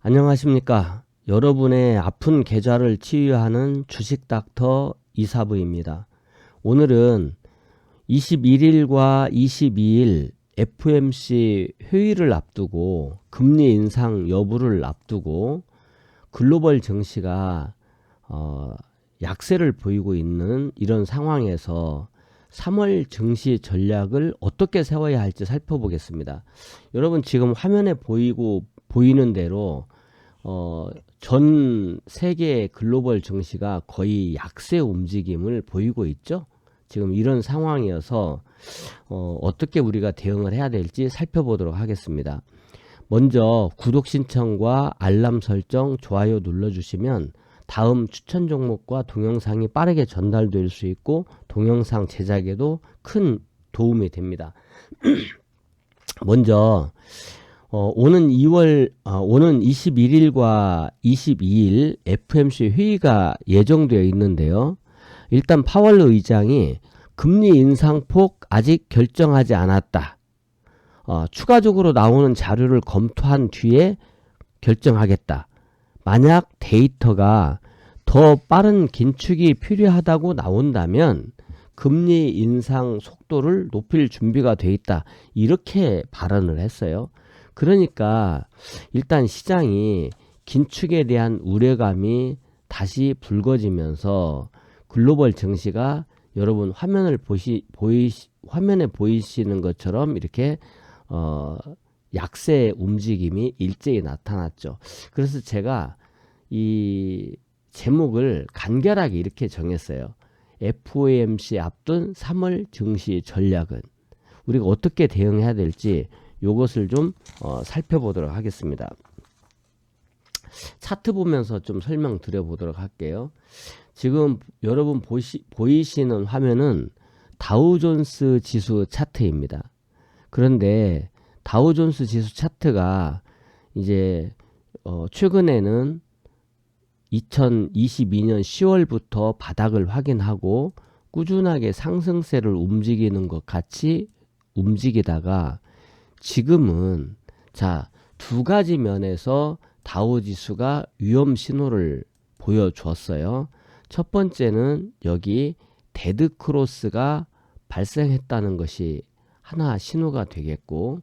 안녕하십니까. 여러분의 아픈 계좌를 치유하는 주식닥터 이사부입니다. 오늘은 21일과 22일 FOMC 회의를 앞두고 금리 인상 여부를 앞두고 글로벌 증시가 약세를 보이고 있는 이런 상황에서 3월 증시 전략을 어떻게 세워야 할지 살펴보겠습니다. 여러분 지금 화면에 보이는 대로 전 세계 글로벌 증시가 거의 약세 움직임을 보이고 있죠. 지금 이런 상황이어서 어떻게 우리가 대응을 해야 될지 살펴보도록 하겠습니다. 먼저 구독 신청과 알람 설정, 좋아요 눌러주시면 다음 추천 종목과 동영상이 빠르게 전달될 수 있고 동영상 제작에도 큰 도움이 됩니다. 먼저 오는 21일과 22일 FOMC 회의가 예정되어 있는데요. 일단 파월 의장이 금리 인상폭 아직 결정하지 않았다. 추가적으로 나오는 자료를 검토한 뒤에 결정하겠다. 만약 데이터가 더 빠른 긴축이 필요하다고 나온다면 금리 인상 속도를 높일 준비가 돼 있다. 이렇게 발언을 했어요. 그러니까 일단 시장이 긴축에 대한 우려감이 다시 불거지면서 글로벌 증시가 여러분 화면에 보이시는 것처럼 이렇게 약세 움직임이 일제히 나타났죠. 그래서 제가 이 제목을 간결하게 이렇게 정했어요. FOMC 앞둔 3월 증시 전략은 우리가 어떻게 대응해야 될지 이것을 좀 살펴보도록 하겠습니다. 차트 보면서 좀 설명 드려보도록 할게요. 지금 여러분 보이시는 화면은 다우존스 지수 차트입니다. 그런데 다우존스 지수 차트가 이제 최근에는 2022년 10월부터 바닥을 확인하고 꾸준하게 상승세를 움직이는 것 같이 움직이다가 지금은 두 가지 면에서 다우지수가 위험 신호를 보여주었어요. 첫 번째는 여기 데드크로스가 발생했다는 것이 하나 신호가 되겠고,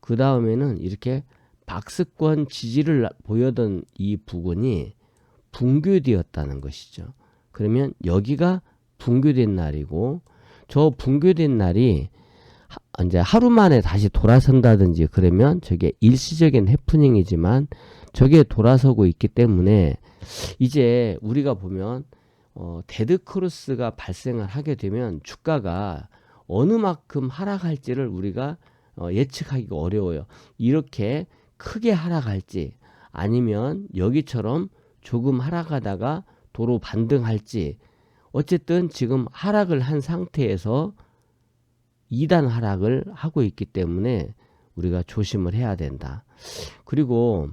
그 다음에는 이렇게 박스권 지지를 보여던 이 부분이 붕괴되었다는 것이죠. 그러면 여기가 붕괴된 날이고, 저 붕괴된 날이 이제 하루 만에 다시 돌아선다든지 그러면 저게 일시적인 해프닝이지만 저게 돌아서고 있기 때문에 이제 우리가 보면 데드크로스가 발생을 하게 되면 주가가 어느 만큼 하락할지를 우리가 예측하기가 어려워요. 이렇게 크게 하락할지 아니면 여기처럼 조금 하락하다가 도로 반등할지, 어쨌든 지금 하락을 한 상태에서 2단 하락을 하고 있기 때문에 우리가 조심을 해야 된다. 그리고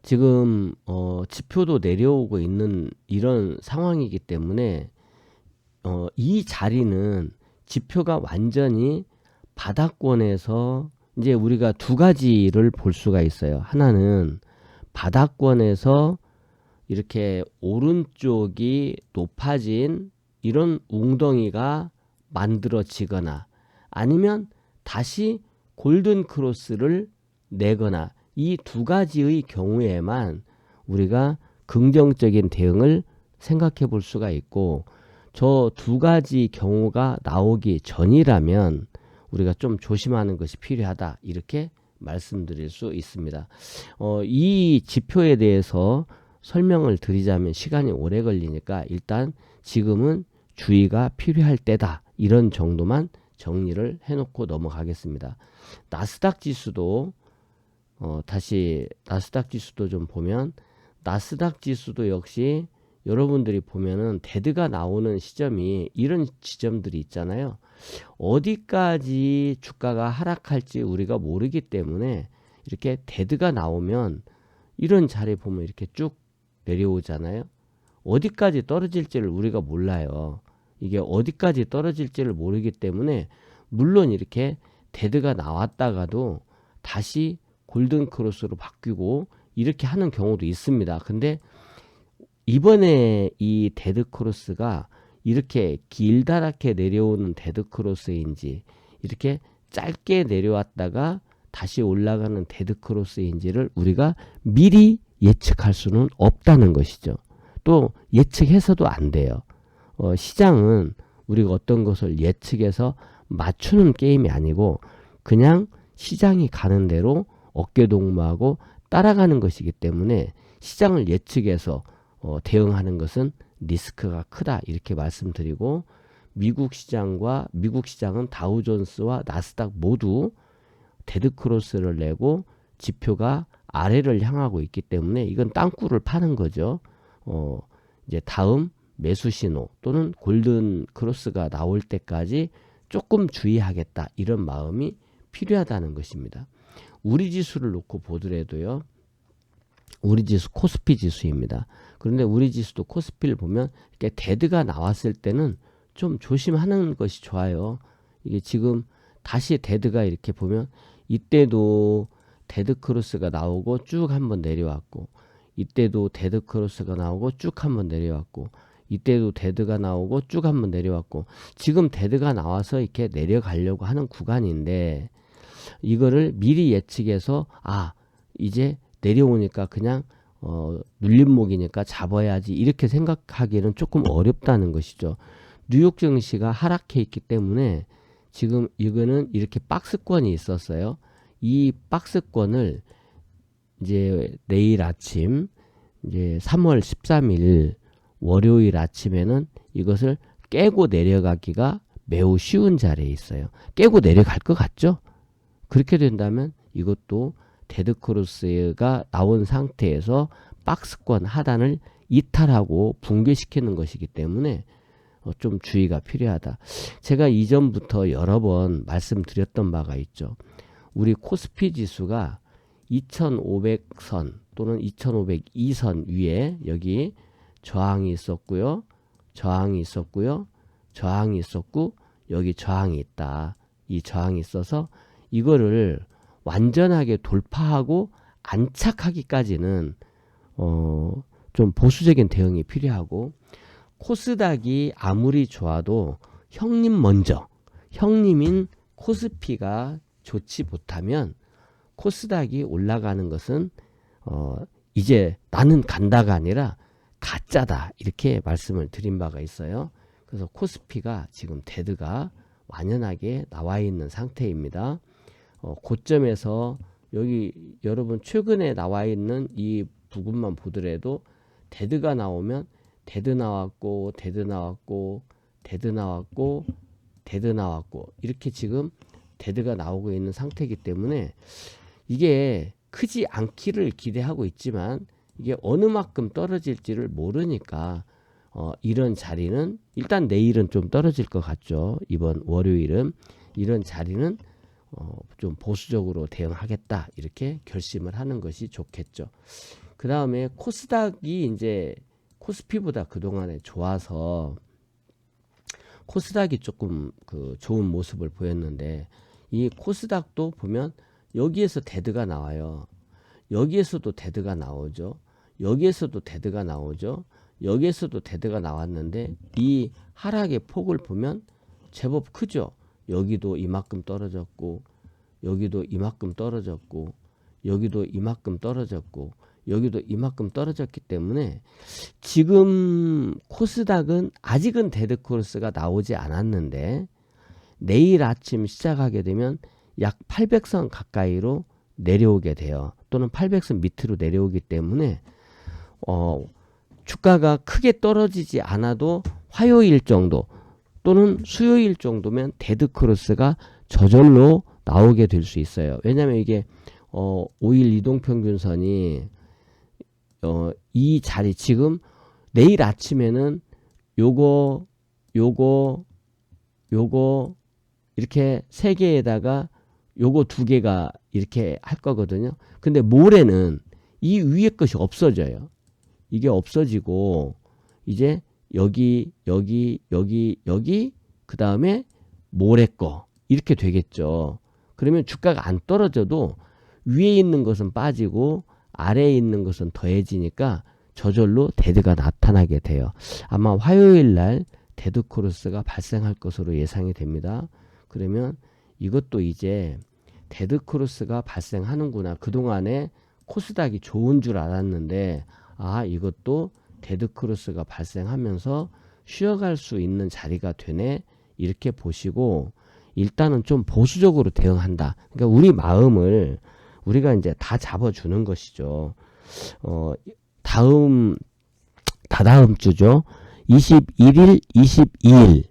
지금 지표도 내려오고 있는 이런 상황이기 때문에 이 자리는 지표가 완전히 바닥권에서 이제 우리가 두 가지를 볼 수가 있어요. 하나는 바닥권에서 이렇게 오른쪽이 높아진 이런 웅덩이가 만들어지거나 아니면 다시 골든 크로스를 내거나 이 두 가지의 경우에만 우리가 긍정적인 대응을 생각해 볼 수가 있고, 저 두 가지 경우가 나오기 전이라면 우리가 좀 조심하는 것이 필요하다, 이렇게 말씀드릴 수 있습니다. 이 지표에 대해서 설명을 드리자면 시간이 오래 걸리니까 일단 지금은 주의가 필요할 때다, 이런 정도만 정리를 해놓고 넘어가겠습니다. 나스닥 지수도 다시 나스닥 지수도 좀 보면, 나스닥 지수도 역시 여러분들이 보면은 데드가 나오는 시점이 이런 지점들이 있잖아요. 어디까지 주가가 하락할지 우리가 모르기 때문에 이렇게 데드가 나오면 이런 자리 보면 이렇게 쭉 내려오잖아요. 어디까지 떨어질지를 우리가 몰라요. 이게 어디까지 떨어질지를 모르기 때문에 물론 이렇게 데드가 나왔다가도 다시 골든 크로스로 바뀌고 이렇게 하는 경우도 있습니다. 근데 이번에 이 데드 크로스가 이렇게 길다랗게 내려오는 데드 크로스인지 이렇게 짧게 내려왔다가 다시 올라가는 데드 크로스인지를 우리가 미리 예측할 수는 없다는 것이죠. 또 예측해서도 안 돼요. 시장은 우리가 어떤 것을 예측해서 맞추는 게임이 아니고 그냥 시장이 가는 대로 어깨동무하고 따라가는 것이기 때문에 시장을 예측해서 대응하는 것은 리스크가 크다 이렇게 말씀드리고, 미국 시장은 다우존스와 나스닥 모두 데드크로스를 내고 지표가 아래를 향하고 있기 때문에 이건 땅굴을 파는 거죠. 이제 다음 매수 신호 또는 골든 크로스가 나올 때까지 조금 주의하겠다 이런 마음이 필요하다는 것입니다. 우리 지수를 놓고 보더라도요. 우리 지수 코스피 지수입니다. 그런데 우리 지수도 코스피를 보면 이렇게 데드가 나왔을 때는 좀 조심하는 것이 좋아요. 이게 지금 다시 데드가 이렇게 보면 이때도 데드 크로스가 나오고 쭉 한번 내려왔고, 이때도 데드 크로스가 나오고 쭉 한번 내려왔고, 이때도 데드가 나오고 쭉 한번 내려왔고, 지금 데드가 나와서 이렇게 내려가려고 하는 구간인데 이거를 미리 예측해서 이제 내려오니까 그냥 눌림목이니까 잡아야지 이렇게 생각하기는 조금 어렵다는 것이죠. 뉴욕 증시가 하락해 있기 때문에 지금 이거는 이렇게 박스권이 있었어요. 이 박스권을 이제 내일 아침 이제 3월 13일 월요일 아침에는 이것을 깨고 내려가기가 매우 쉬운 자리에 있어요. 깨고 내려갈 것 같죠? 그렇게 된다면 이것도 데드크로스가 나온 상태에서 박스권 하단을 이탈하고 붕괴시키는 것이기 때문에 좀 주의가 필요하다. 제가 이전부터 여러 번 말씀드렸던 바가 있죠. 우리 코스피 지수가 2500선 또는 2502선 위에 여기 저항이 있었고요. 저항이 있었고요. 저항이 있었고 여기 저항이 있다. 이 저항이 있어서 이거를 완전하게 돌파하고 안착하기까지는 좀 보수적인 대응이 필요하고, 코스닥이 아무리 좋아도 형님인 코스피가 좋지 못하면 코스닥이 올라가는 것은 이제 나는 간다가 아니라 가짜다 이렇게 말씀을 드린 바가 있어요. 그래서 코스피가 지금 데드가 완연하게 나와 있는 상태입니다. 고점에서 여기 여러분 최근에 나와 있는 이 부분만 보더라도 데드가 나오면 데드 나왔고 데드 나왔고 데드 나왔고 데드 나왔고 이렇게 지금 데드가 나오고 있는 상태이기 때문에 이게 크지 않기를 기대하고 있지만 이게 어느 만큼 떨어질지를 모르니까 이런 자리는 일단 내일은 좀 떨어질 것 같죠. 이번 월요일은 이런 자리는 좀 보수적으로 대응하겠다 이렇게 결심을 하는 것이 좋겠죠. 그 다음에 코스닥이 이제 코스피보다 그동안에 좋아서 코스닥이 조금 좋은 모습을 보였는데, 이 코스닥도 보면 여기에서 데드가 나와요. 여기에서도 데드가 나오죠. 여기에서도 데드가 나오죠. 여기에서도 데드가 나왔는데 이 하락의 폭을 보면 제법 크죠. 여기도 이만큼 떨어졌고, 여기도 이만큼 떨어졌고, 여기도 이만큼 떨어졌고, 여기도 이만큼 떨어졌기 때문에 지금 코스닥은 아직은 데드크로스가 나오지 않았는데 내일 아침 시작하게 되면 약 800선 가까이로 내려오게 돼요. 또는 800선 밑으로 내려오기 때문에 주가가 크게 떨어지지 않아도 화요일 정도 또는 수요일 정도면 데드크로스가 저절로 나오게 될 수 있어요. 왜냐하면 이게 5일 이동평균선이 이 자리 지금 내일 아침에는 요거 이렇게 세 개에다가 요거 두 개가 이렇게 할 거거든요. 근데 모레는 이 위에 것이 없어져요. 이게 없어지고 이제 여기 그 다음에 모레 거 이렇게 되겠죠. 그러면 주가가 안 떨어져도 위에 있는 것은 빠지고 아래에 있는 것은 더해지니까 저절로 데드가 나타나게 돼요. 아마 화요일 날 데드 크로스가 발생할 것으로 예상이 됩니다. 그러면 이것도 이제 데드 크로스가 발생하는구나. 그동안에 코스닥이 좋은 줄 알았는데 이것도 데드 크로스가 발생하면서 쉬어갈 수 있는 자리가 되네. 이렇게 보시고 일단은 좀 보수적으로 대응한다. 그러니까 우리 마음을 우리가 이제 다 잡아주는 것이죠. 다다음 주죠. 21일, 22일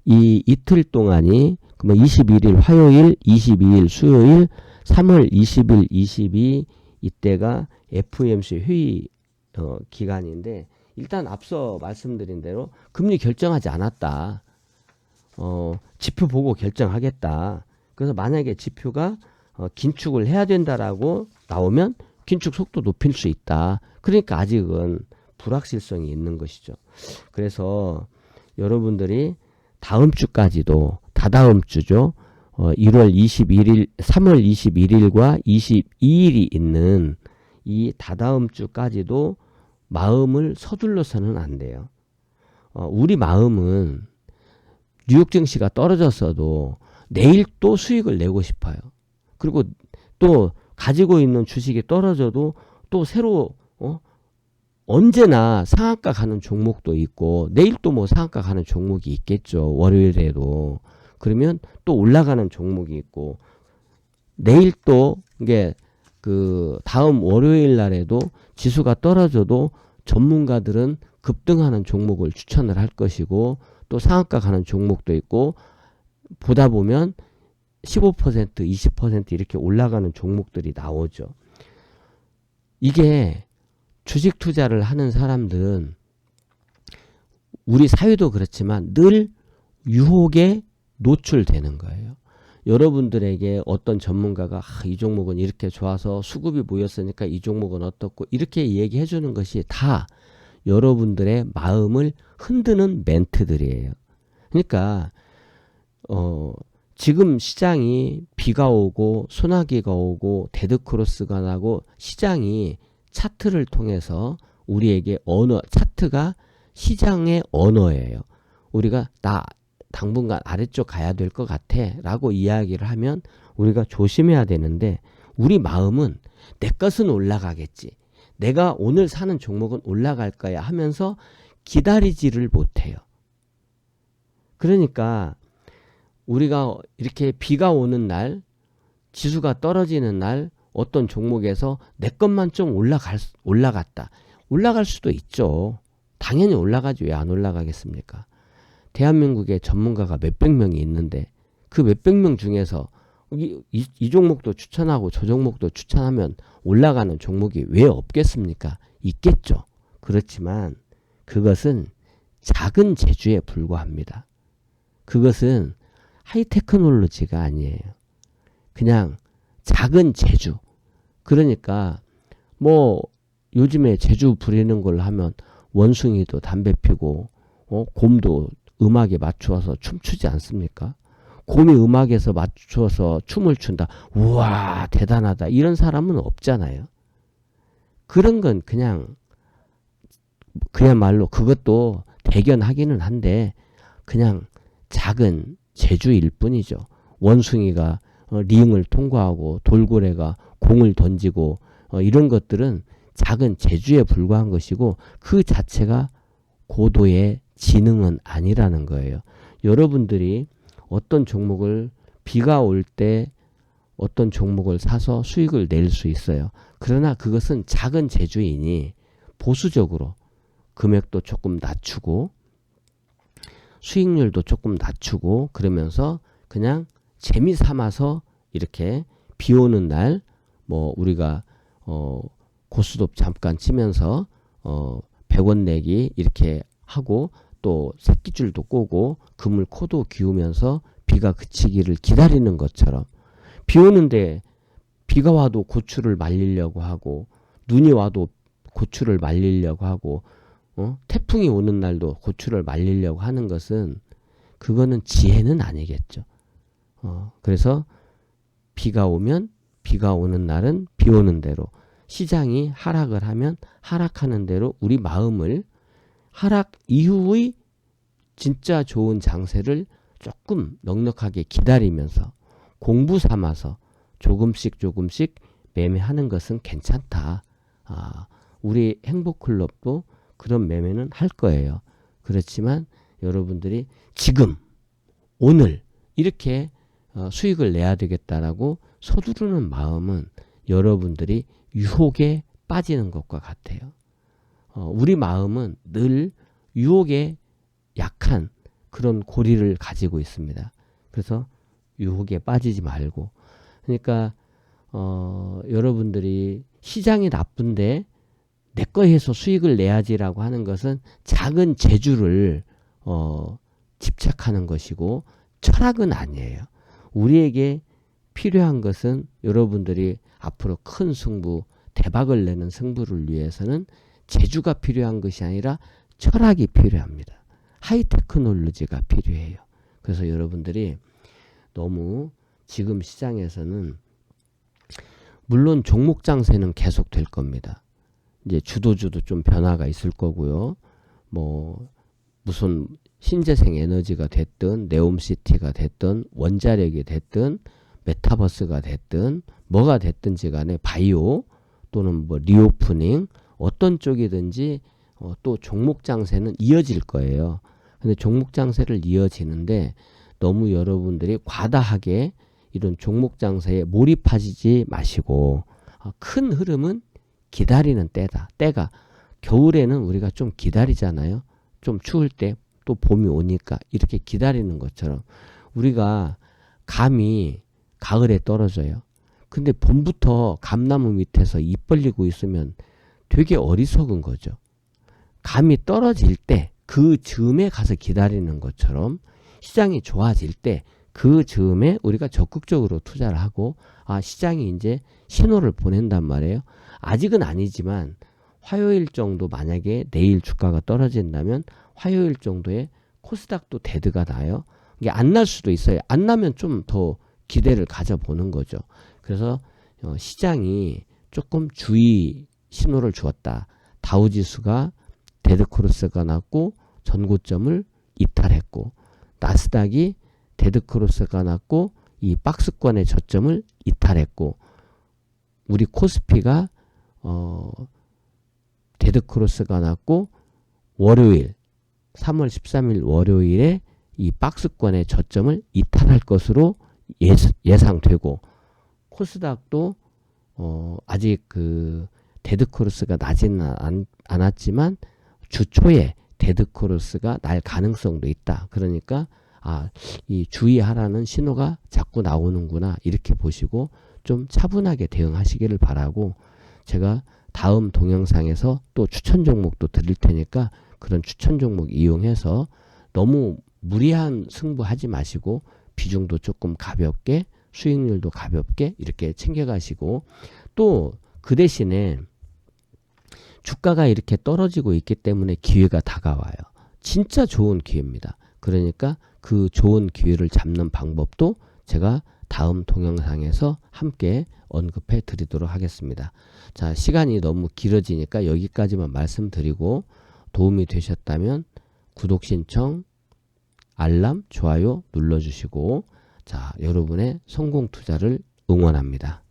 이 이틀 동안이 그러면 21일 화요일, 22일 수요일, 3월 20일, 22 이때가 FOMC 회의 기간인데 일단 앞서 말씀드린 대로 금리 결정하지 않았다. 지표 보고 결정하겠다. 그래서 만약에 지표가 긴축을 해야 된다라고 나오면 긴축 속도 높일 수 있다. 그러니까 아직은 불확실성이 있는 것이죠. 그래서 여러분들이 다음 주까지도 다다음 주죠. 1월 21일, 3월 21일과 22일이 있는 이 다다음 주까지도 마음을 서둘러서는 안 돼요. 우리 마음은 뉴욕 증시가 떨어졌어도 내일 또 수익을 내고 싶어요. 그리고 또 가지고 있는 주식이 떨어져도 또 새로 언제나 상한가 가는 종목도 있고 내일 또 뭐 상한가 가는 종목이 있겠죠. 월요일에도. 그러면 또 올라가는 종목이 있고 내일 또 이게 그 다음 월요일 날에도 지수가 떨어져도 전문가들은 급등하는 종목을 추천을 할 것이고 또 상한가 가는 종목도 있고 보다 보면 15% 20% 이렇게 올라가는 종목들이 나오죠. 이게 주식 투자를 하는 사람들은 우리 사회도 그렇지만 늘 유혹에 노출되는 거예요. 여러분들에게 어떤 전문가가 이 종목은 이렇게 좋아서 수급이 모였으니까 이 종목은 어떻고 이렇게 얘기해 주는 것이 다 여러분들의 마음을 흔드는 멘트들이에요. 그러니까 지금 시장이 비가 오고 소나기가 오고 데드크로스가 나고 시장이 차트를 통해서 우리에게 차트가 시장의 언어예요. 우리가 나 당분간 아래쪽 가야 될 것 같아 라고 이야기를 하면 우리가 조심해야 되는데 우리 마음은 내 것은 올라가겠지. 내가 오늘 사는 종목은 올라갈 거야 하면서 기다리지를 못해요. 그러니까 우리가 이렇게 비가 오는 날, 지수가 떨어지는 날 어떤 종목에서 내 것만 좀 올라갔다. 올라갈 수도 있죠. 당연히 올라가지 왜 안 올라가겠습니까? 대한민국에 전문가가 몇백 명이 있는데 그 몇백 명 중에서 이 종목도 추천하고 저 종목도 추천하면 올라가는 종목이 왜 없겠습니까? 있겠죠. 그렇지만 그것은 작은 재주에 불과합니다. 그것은 하이테크놀로지가 아니에요. 그냥 작은 재주. 그러니까 뭐 요즘에 재주 부리는 걸 하면 원숭이도 담배 피고 곰도 음악에 맞추어서 춤추지 않습니까? 곰이 음악에서 맞추어서 춤을 춘다. 우와 대단하다. 이런 사람은 없잖아요. 그런 건 그야말로 그것도 대견하기는 한데 그냥 작은 재주일 뿐이죠. 원숭이가 링을 통과하고 돌고래가 공을 던지고 이런 것들은 작은 재주에 불과한 것이고 그 자체가 고도의 지능은 아니라는 거예요. 여러분들이 어떤 종목을 비가 올 때 어떤 종목을 사서 수익을 낼 수 있어요. 그러나 그것은 작은 재주이니 보수적으로 금액도 조금 낮추고 수익률도 조금 낮추고 그러면서 그냥 재미 삼아서 이렇게 비 오는 날 뭐 우리가 고스톱 잠깐 치면서 100원 내기 이렇게 하고 또 새끼줄도 꼬고 그물 코도 기우면서 비가 그치기를 기다리는 것처럼 비 오는데 비가 와도 고추를 말리려고 하고 눈이 와도 고추를 말리려고 하고 태풍이 오는 날도 고추를 말리려고 하는 것은 그거는 지혜는 아니겠죠. 그래서 비가 오면 비가 오는 날은 비 오는 대로, 시장이 하락을 하면 하락하는 대로 우리 마음을 하락 이후의 진짜 좋은 장세를 조금 넉넉하게 기다리면서 공부 삼아서 조금씩 조금씩 매매하는 것은 괜찮다. 우리 행복클럽도 그런 매매는 할 거예요. 그렇지만 여러분들이 지금 오늘 이렇게 수익을 내야 되겠다라고 서두르는 마음은 여러분들이 유혹에 빠지는 것과 같아요. 우리 마음은 늘 유혹에 약한 그런 고리를 가지고 있습니다. 그래서 유혹에 빠지지 말고, 그러니까 여러분들이 시장이 나쁜데 내 거 해서 수익을 내야지라고 하는 것은 작은 재주를 집착하는 것이고 철학은 아니에요. 우리에게 필요한 것은 여러분들이 앞으로 큰 승부, 대박을 내는 승부를 위해서는 재주가 필요한 것이 아니라 철학이 필요합니다. 하이테크놀로지가 필요해요. 그래서 여러분들이 너무 지금 시장에서는 물론 종목 장세는 계속 될 겁니다. 이제 주도주도 좀 변화가 있을 거고요. 뭐 무슨 신재생 에너지가 됐든 네옴시티가 됐든 원자력이 됐든 메타버스가 됐든 뭐가 됐든지 간에 바이오 또는 뭐 리오프닝 어떤 쪽이든지 또 종목 장세는 이어질 거예요. 근데 종목 장세를 이어지는데 너무 여러분들이 과다하게 이런 종목 장세에 몰입하지 마시고 큰 흐름은 기다리는 때다. 때가 겨울에는 우리가 좀 기다리잖아요. 좀 추울 때 또 봄이 오니까 이렇게 기다리는 것처럼 우리가 감이 가을에 떨어져요. 근데 봄부터 감나무 밑에서 잎 벌리고 있으면 되게 어리석은 거죠. 감이 떨어질 때 그 즈음에 가서 기다리는 것처럼 시장이 좋아질 때 그 즈음에 우리가 적극적으로 투자를 하고 시장이 이제 신호를 보낸단 말이에요. 아직은 아니지만 화요일 정도 만약에 내일 주가가 떨어진다면 화요일 정도에 코스닥도 데드가 나요. 이게 안 날 수도 있어요. 안 나면 좀 더 기대를 가져보는 거죠. 그래서 시장이 조금 주의 신호를 주었다. 다우지수가 데드크로스가 났고 전고점을 이탈했고 나스닥이 데드크로스가 났고 이 박스권의 저점을 이탈했고 우리 코스피가 데드크로스가 났고 월요일 3월 13일 월요일에 이 박스권의 저점을 이탈할 것으로 예상되고 코스닥도 아직 그 데드크로스가 나지는 않았지만 주 초에 데드크로스가 날 가능성도 있다. 그러니까 이 주의하라는 신호가 자꾸 나오는구나 이렇게 보시고 좀 차분하게 대응하시기를 바라고 제가 다음 동영상에서 또 추천 종목도 드릴 테니까 그런 추천 종목 이용해서 너무 무리한 승부하지 마시고 비중도 조금 가볍게 수익률도 가볍게 이렇게 챙겨가시고 또 그 대신에 주가가 이렇게 떨어지고 있기 때문에 기회가 다가와요. 진짜 좋은 기회입니다. 그러니까 그 좋은 기회를 잡는 방법도 제가 다음 동영상에서 함께 언급해 드리도록 하겠습니다. 자, 시간이 너무 길어지니까 여기까지만 말씀드리고 도움이 되셨다면 구독 신청, 알람, 좋아요 눌러주시고 자, 여러분의 성공 투자를 응원합니다.